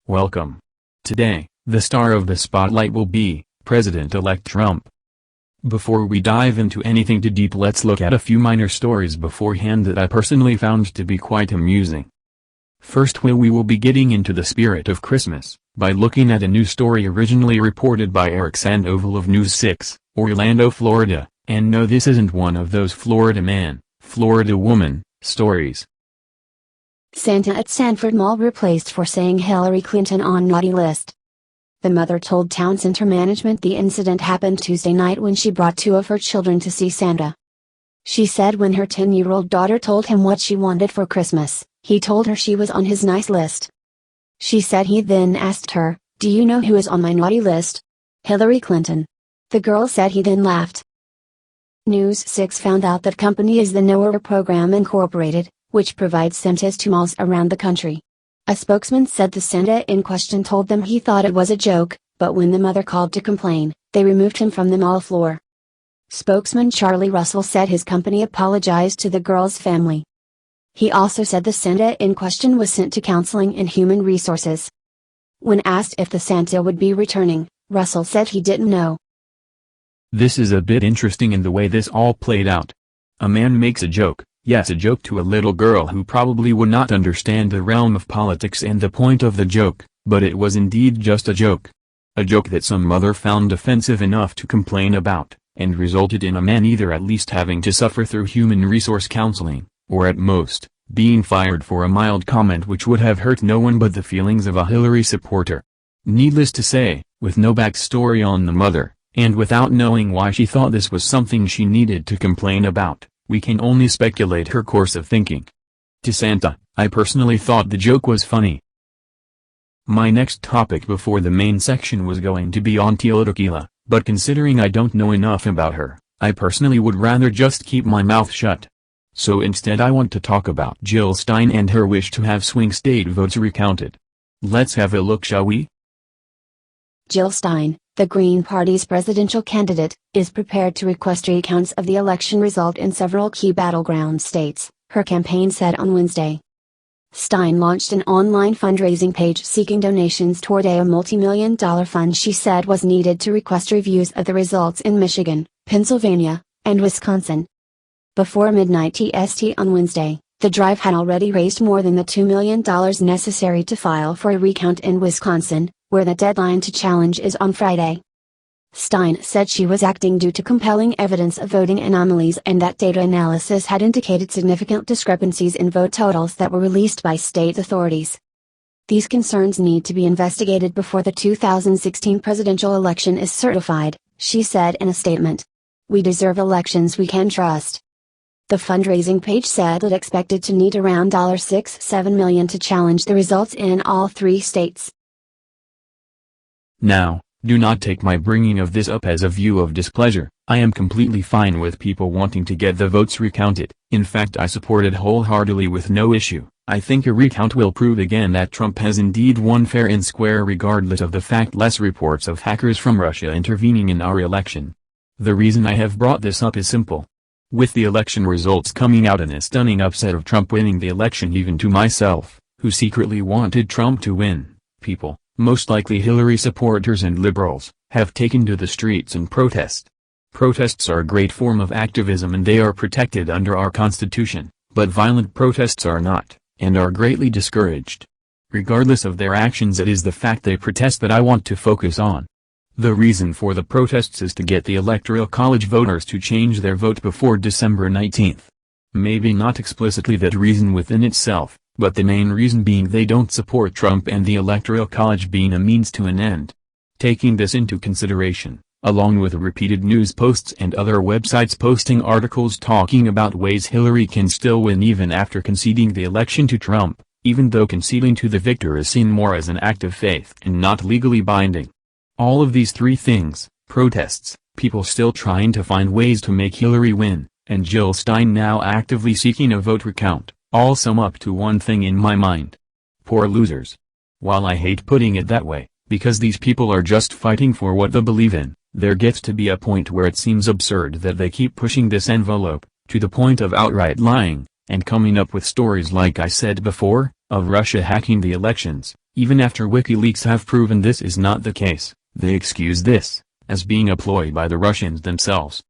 Welcome. Today, the star of the spotlight will be President-elect Trump. Before we dive into anything too deep, let's look at a few minor stories beforehand that I personally found to be quite amusing. First, we will be getting into the spirit of Christmas by looking at a news story originally reported by Eric Sandoval of News 6, Orlando, Florida, and no, this isn't one of those Florida man, Florida woman stories. Santa at Sanford Mall replaced for saying Hillary Clinton on naughty list. The mother told Town Center management the incident happened Tuesday night when she brought two of her children to see Santa. She said when her 10-year-old daughter told him what she wanted for Christmas, he told her she was on his nice list. She said he then asked her, "Do you know who is on my naughty list?" "Hillary Clinton." The girl said he then laughed. News 6 found out that company is the Knower Program Incorporated, which provides Santas to malls around the country. A spokesman said the Santa in question told them he thought it was a joke, but when the mother called to complain, they removed him from the mall floor. Spokesman Charlie Russell said his company apologized to the girl's family. He also said the Santa in question was sent to Counseling and Human Resources. When asked if the Santa would be returning, Russell said he didn't know. This is a bit interesting in the way this all played out. A man makes a joke, yes, a joke to a little girl who probably would not understand the realm of politics and the point of the joke, but it was indeed just a joke. A joke that some mother found offensive enough to complain about, and resulted in a man either at least having to suffer through human resource counseling, or at most, being fired for a mild comment which would have hurt no one but the feelings of a Hillary supporter. Needless to say, with no backstory on the mother, and without knowing why she thought this was something she needed to complain about, we can only speculate her course of thinking. To Santa, I personally thought the joke was funny. My next topic before the main section was going to be on Tequila, but considering I don't know enough about her, I personally would rather just keep my mouth shut. So instead I want to talk about Jill Stein and her wish to have swing state votes recounted. Let's have a look, shall we? Jill Stein, the Green Party's presidential candidate, is prepared to request recounts of the election result in several key battleground states, her campaign said on Wednesday. Stein launched an online fundraising page seeking donations toward a multi-million-dollar fund she said was needed to request reviews of the results in Michigan, Pennsylvania, and Wisconsin. Before midnight EST on Wednesday, the drive had already raised more than the $2 million necessary to file for a recount in Wisconsin, where the deadline to challenge is on Friday. Stein said she was acting due to compelling evidence of voting anomalies and that data analysis had indicated significant discrepancies in vote totals that were released by state authorities. These concerns need to be investigated before the 2016 presidential election is certified, she said in a statement. "We deserve elections we can trust." The fundraising page said it expected to need around $6.7 million to challenge the results in all three states. Now, do not take my bringing of this up as a view of displeasure. I am completely fine with people wanting to get the votes recounted. In fact, I support it wholeheartedly with no issue. I think a recount will prove again that Trump has indeed won fair and square regardless of the factless reports of hackers from Russia intervening in our election. The reason I have brought this up is simple. With the election results coming out and a stunning upset of Trump winning the election, even to myself, who secretly wanted Trump to win, people, most likely Hillary supporters and liberals, have taken to the streets in protest. Protests are a great form of activism and they are protected under our Constitution, but violent protests are not, and are greatly discouraged. Regardless of their actions, it is the fact they protest that I want to focus on. The reason for the protests is to get the Electoral College voters to change their vote before December 19th. Maybe not explicitly that reason within itself, but the main reason being they don't support Trump and the Electoral College being a means to an end. Taking this into consideration, along with repeated news posts and other websites posting articles talking about ways Hillary can still win even after conceding the election to Trump, even though conceding to the victor is seen more as an act of faith and not legally binding. All of these three things, protests, people still trying to find ways to make Hillary win, and Jill Stein now actively seeking a vote recount, all sum up to one thing in my mind. Poor losers. While I hate putting it that way, because these people are just fighting for what they believe in, there gets to be a point where it seems absurd that they keep pushing this envelope, to the point of outright lying, and coming up with stories like I said before, of Russia hacking the elections, Even after WikiLeaks have proven this is not the case, they excuse this as being a ploy by the Russians themselves.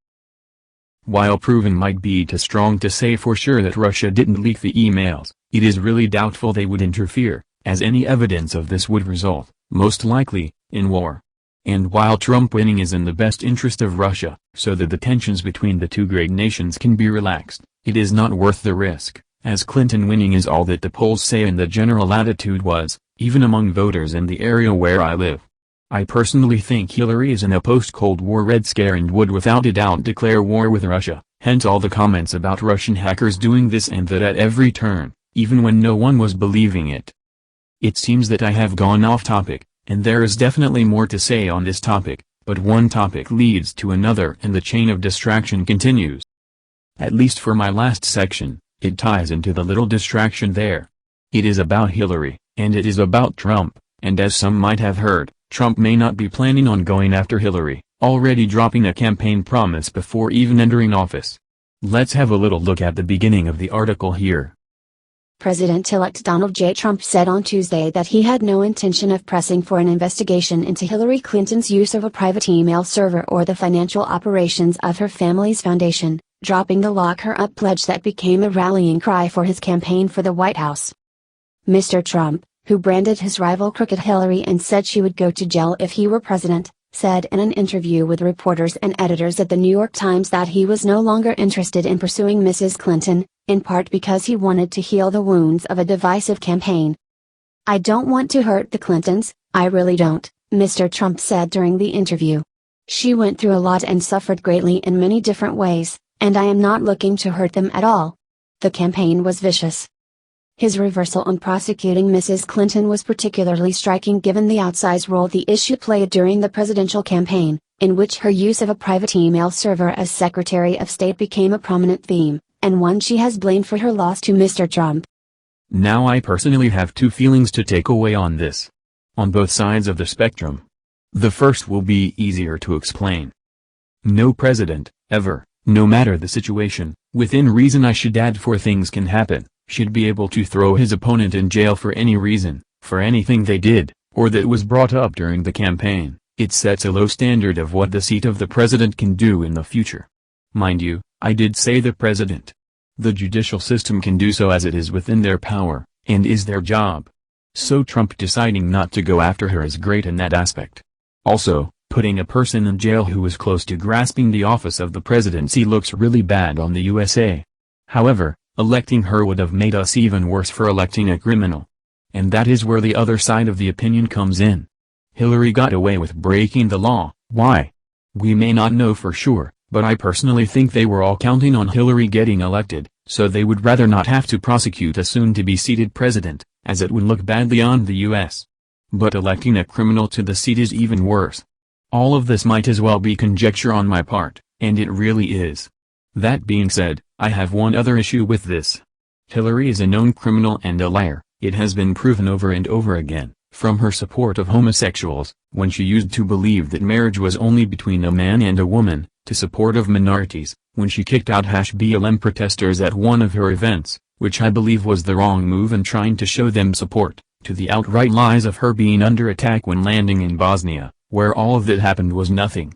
While proven might be too strong to say for sure that Russia didn't leak the emails, it is really doubtful they would interfere, as any evidence of this would result, most likely, in war. And while Trump winning is in the best interest of Russia, so that the tensions between the two great nations can be relaxed, it is not worth the risk, as Clinton winning is all that the polls say and the general attitude was, even among voters in the area where I live. I personally think Hillary is in a post-Cold War Red Scare and would without a doubt declare war with Russia, hence all the comments about Russian hackers doing this and that at every turn, even when no one was believing it. It seems that I have gone off topic, and there is definitely more to say on this topic, but one topic leads to another and the chain of distraction continues. At least for my last section, it ties into the little distraction there. It is about Hillary, and it is about Trump, and as some might have heard, Trump may not be planning on going after Hillary, already dropping a campaign promise before even entering office. Let's have a little look at the beginning of the article here. President-elect Donald J. Trump said on Tuesday that he had no intention of pressing for an investigation into Hillary Clinton's use of a private email server or the financial operations of her family's foundation, dropping the "Lock Her Up" pledge that became a rallying cry for his campaign for the White House. Mr. Trump, who branded his rival crooked Hillary and said she would go to jail if he were president, said in an interview with reporters and editors at the New York Times that he was no longer interested in pursuing Mrs. Clinton, in part because he wanted to heal the wounds of a divisive campaign. "I don't want to hurt the Clintons, I really don't," Mr. Trump said during the interview. "She went through a lot and suffered greatly in many different ways, and I am not looking to hurt them at all. The campaign was vicious." His reversal on prosecuting Mrs. Clinton was particularly striking given the outsized role the issue played during the presidential campaign, in which her use of a private email server as Secretary of State became a prominent theme, and one she has blamed for her loss to Mr. Trump. Now I personally have two feelings to take away on this. On both sides of the spectrum. The first will be easier to explain. No president, ever, no matter the situation, within reason I should add, for things can happen, should be able to throw his opponent in jail for any reason, for anything they did, or that was brought up during the campaign. It sets a low standard of what the seat of the president can do in the future. Mind you, I did say the president. The judicial system can do so as it is within their power, and is their job. So Trump deciding not to go after her is great in that aspect. Also, putting a person in jail who was close to grasping the office of the presidency looks really bad on the USA. However, electing her would have made us even worse for electing a criminal. And that is where the other side of the opinion comes in. Hillary got away with breaking the law. Why? We may not know for sure, but I personally think they were all counting on Hillary getting elected, so they would rather not have to prosecute a soon-to-be-seated president, as it would look badly on the U.S. But electing a criminal to the seat is even worse. All of this might as well be conjecture on my part, and it really is. That being said, I have one other issue with this. Hillary is a known criminal and a liar. It has been proven over and over again, from her support of homosexuals, when she used to believe that marriage was only between a man and a woman, to support of minorities, when she kicked out BLM protesters at one of her events, which I believe was the wrong move and trying to show them support, to the outright lies of her being under attack when landing in Bosnia, where all of that happened was nothing.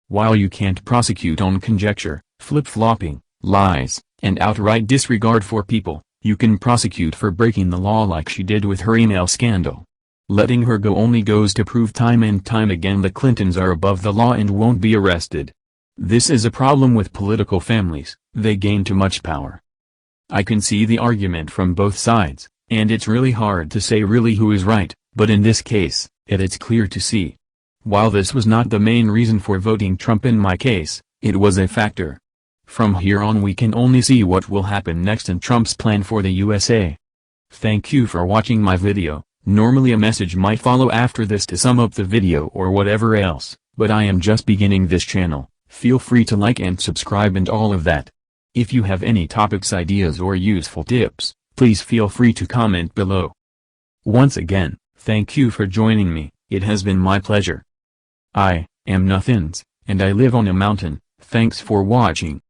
While you can't prosecute on conjecture, flip-flopping, lies, and outright disregard for people, you can prosecute for breaking the law like she did with her email scandal. Letting her go only goes to prove time and time again the Clintons are above the law and won't be arrested. This is a problem with political families, they gain too much power. I can see the argument from both sides, and it's really hard to say really who is right, but in this case, it's clear to see. While this was not the main reason for voting Trump in my case, it was a factor. From here on we can only see what will happen next in Trump's plan for the USA. Thank you for watching my video. Normally a message might follow after this to sum up the video or whatever else, but I am just beginning this channel. Feel free to like and subscribe and all of that. If you have any topics, ideas or useful tips, please feel free to comment below. Once again, thank you for joining me, it has been my pleasure. I am Nothins, and I live on a mountain. Thanks for watching.